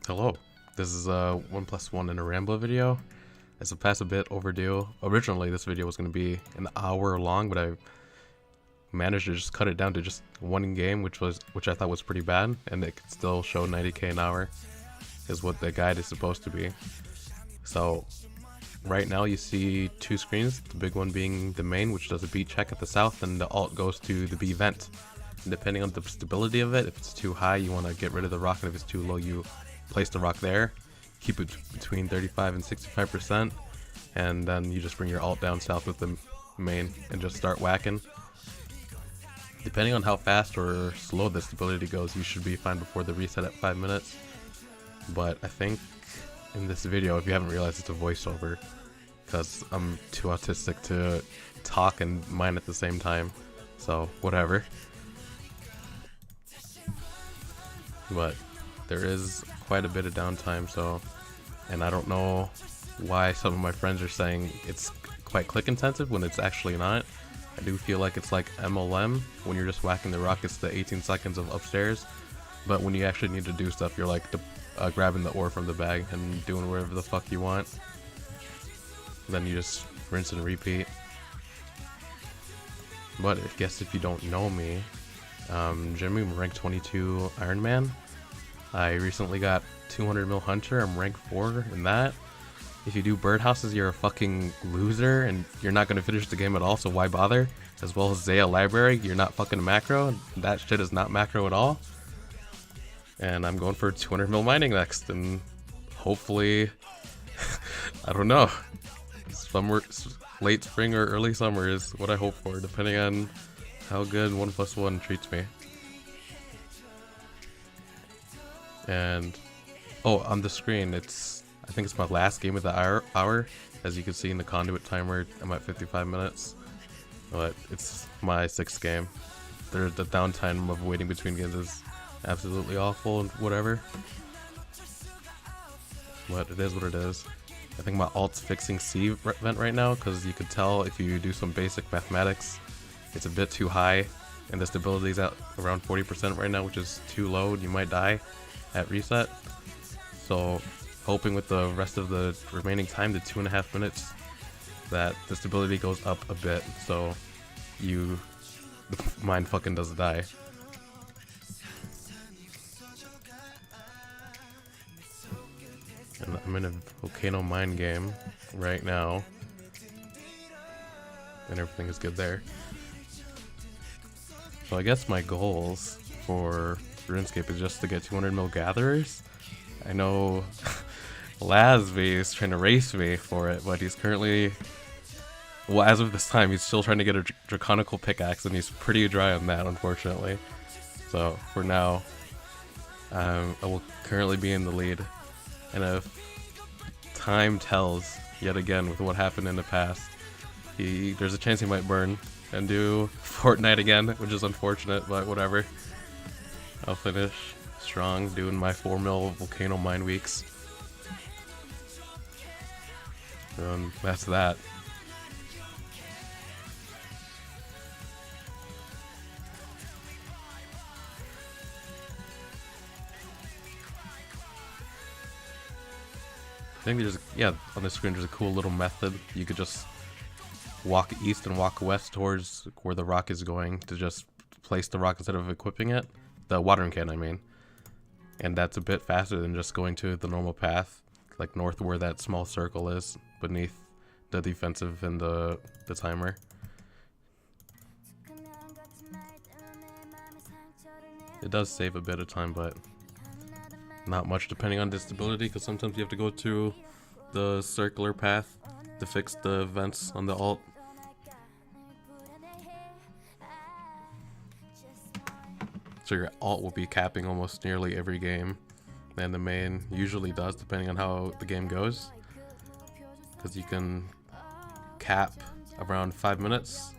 Hello, this is a 1+1 in a ramble video. It's a past a bit overdue. Originally this video was going to be an hour long, but I managed to just cut it down to just one game, which I thought was pretty bad, and it could still show 90k an hour is what the guide is supposed to be. So right now you see two screens, the big one being the main, which does a beat check at the south, and the alt goes to the B vent. And depending on the stability of it, if it's too high you want to get rid of the rock, and if it's too low you place the rock there, keep it between 35 and 65%, and then you just bring your alt down south with the main and just start whacking. Depending on how fast or slow the stability goes, you should be fine before the reset at 5 minutes. But I think in this video, if you haven't realized, it's a voiceover because I'm too autistic to talk and mine at the same time, so whatever. But there is quite a bit of downtime, so, and I don't know why some of my friends are saying it's quite click intensive when it's actually not. I do feel like it's like MLM, when you're just whacking the rock, it's the 18 seconds of upstairs, but when you actually need to do stuff, you're like grabbing the ore from the bag and doing whatever the fuck you want. Then you just rinse and repeat. But I guess if you don't know me, Jimmy, I'm rank 22 Iron Man. I recently got 200 mil Hunter, I'm rank 4 in that. If you do birdhouses, you're a fucking loser and you're not going to finish the game at all, so why bother? As well as Zaya Library, you're not fucking macro, that shit is not macro at all. And I'm going for 200 mil mining next, and hopefully, I don't know, summer, late spring or early summer is what I hope for, depending on how good 1+1 treats me. And oh, on the screen, I think it's my last game of the hour. As you can see in the conduit timer, I'm at 55 minutes, but it's my 6th game. The downtime of waiting between games is absolutely awful and whatever, but it is what it is. I think my alt's fixing C vent right now, because you could tell if you do some basic mathematics, it's a bit too high, and the stability is at around 40% right now, which is too low, and you might die at reset. So hoping with the rest of the remaining time, the 2.5 minutes, that the stability goes up a bit, so the mine fucking doesn't die. And I'm in a volcano mine game right now, and everything is good there. So I guess my goals for RuneScape is just to get 200 mil gatherers. I know Lasby is trying to race me for it, but he's currently, well, as of this time, he's still trying to get a draconical pickaxe, and he's pretty dry on that, unfortunately. So for now, I will currently be in the lead. And if time tells, yet again, with what happened in the past, there's a chance he might burn and do Fortnite again, which is unfortunate, but whatever. I'll finish strong doing my 4 mil volcano mine weeks. And that's that. I think there's, yeah, on the screen there's a cool little method. You could just walk east and walk west towards where the rock is going to just place the rock instead of equipping it. The watering can, I mean. And that's a bit faster than just going to the normal path, like north where that small circle is, beneath the defensive and the timer. It does save a bit of time, but not much depending on the stability, because sometimes you have to go to the circular path to fix the vents on the alt. So your alt will be capping almost nearly every game, and the main usually does, depending on how the game goes, because you can cap around 5 minutes,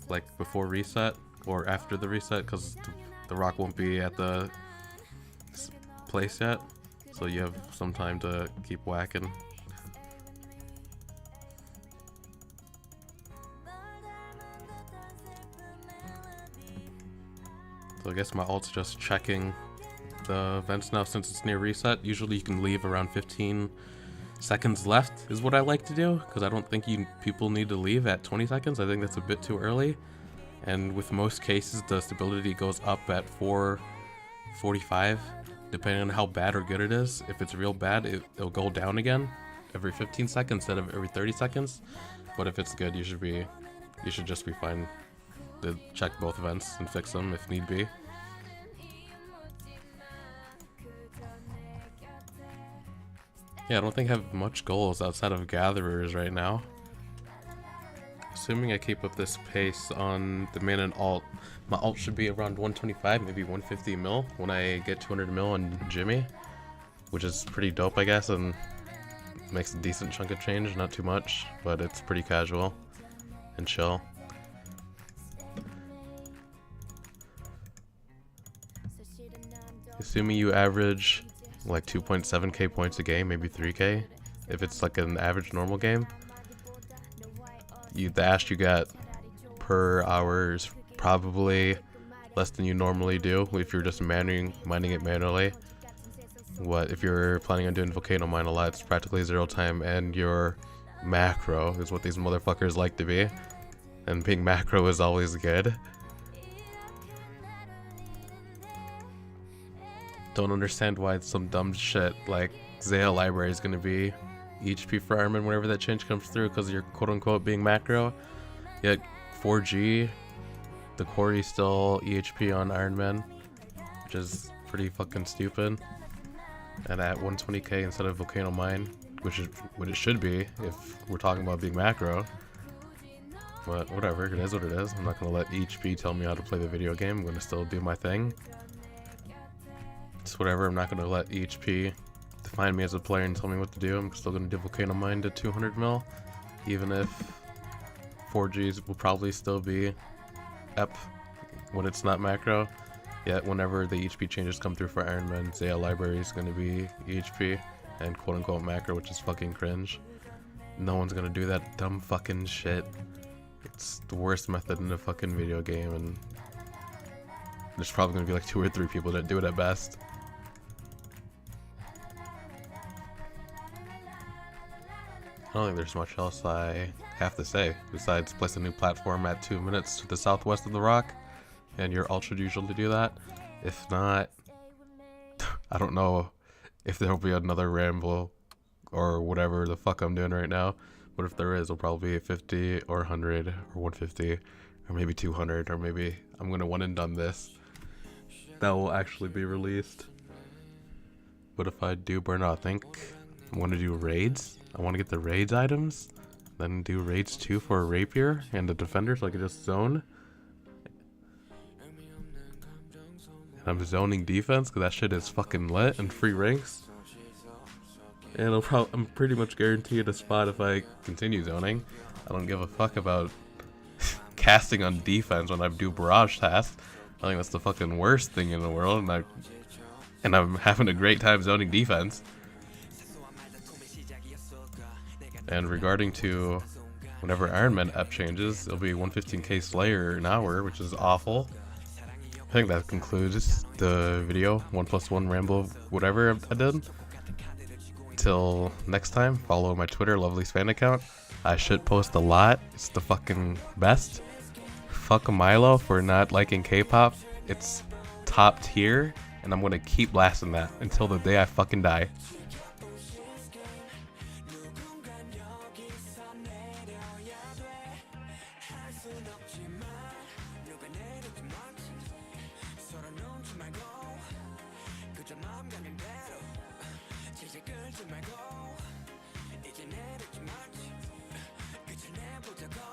like before reset or after the reset, because the rock won't be at the place yet, so you have some time to keep whacking. So I guess my alt's just checking the events now since it's near reset. Usually you can leave around 15 seconds left is what I like to do, because I don't think people need to leave at 20 seconds. I think that's a bit too early. And with most cases, the stability goes up at 4:45, depending on how bad or good it is. If it's real bad, it'll go down again every 15 seconds instead of every 30 seconds. But if it's good, you should just be fine to check both events and fix them if need be. Yeah, I don't think I have much goals outside of gatherers right now. Assuming I keep up this pace on the main and alt, my alt should be around 125, maybe 150 mil when I get 200 mil on Jimmy, which is pretty dope, I guess, and makes a decent chunk of change, not too much, but it's pretty casual and chill. Assuming you average like 2.7k points a game, maybe 3k, if it's like an average normal game, the ash you get per hour is probably less than you normally do if you're just mining it manually. If you're planning on doing volcano mine a lot, it's practically 0 time, and your macro is what these motherfuckers like to be, and being macro is always good. Don't understand why it's some dumb shit like Zaya library is gonna be HP for Ironman whenever that change comes through, because you're quote-unquote being macro. Yet 4G, the quarry still EHP on Ironman, which is pretty fucking stupid. And at 120k instead of volcano mine, which is what it should be if we're talking about being macro. But whatever, it is what it is. I'm not gonna let EHP tell me how to play the video game. I'm gonna still do my thing. It's whatever. I'm not gonna let EHP define me as a player and tell me what to do. I'm still gonna do volcano mine to 200 mil, even if 4Gs will probably still be EP when it's not macro. Yet whenever the EHP changes come through for Ironman, Zaya library is gonna be EHP and quote unquote macro, which is fucking cringe. No one's gonna do that dumb fucking shit. It's the worst method in a fucking video game, and there's probably gonna be like 2 or 3 people that do it at best. I don't think there's much else I have to say besides place a new platform at 2 minutes to the southwest of the rock, and your ult should usually do that. If not, I don't know if there'll be another ramble or whatever the fuck I'm doing right now, but if there is, it'll probably be 50 or 100 or 150 or maybe 200, or maybe I'm gonna one and done this. That will actually be released. But if I do burn out, I think I want to do raids. I want to get the raids items, then do raids 2 for a rapier and a defender so I can just zone. And I'm zoning defense because that shit is fucking lit and free ranks. And I'm pretty much guaranteed a spot if I continue zoning. I don't give a fuck about casting on defense when I do barrage tasks. I think that's the fucking worst thing in the world, and I'm having a great time zoning defense. And regarding to whenever Ironman EP changes, it'll be 115k Slayer an hour, which is awful. I think that concludes the video, 1+1 ramble, whatever I did. Till next time, follow my Twitter, Lovely's fan account. I should post a lot. It's the fucking best. Fuck Milo for not liking K-pop. It's top tier, and I'm gonna keep blasting that until the day I fucking die. 이제 내려지 마지 끝을 내보자고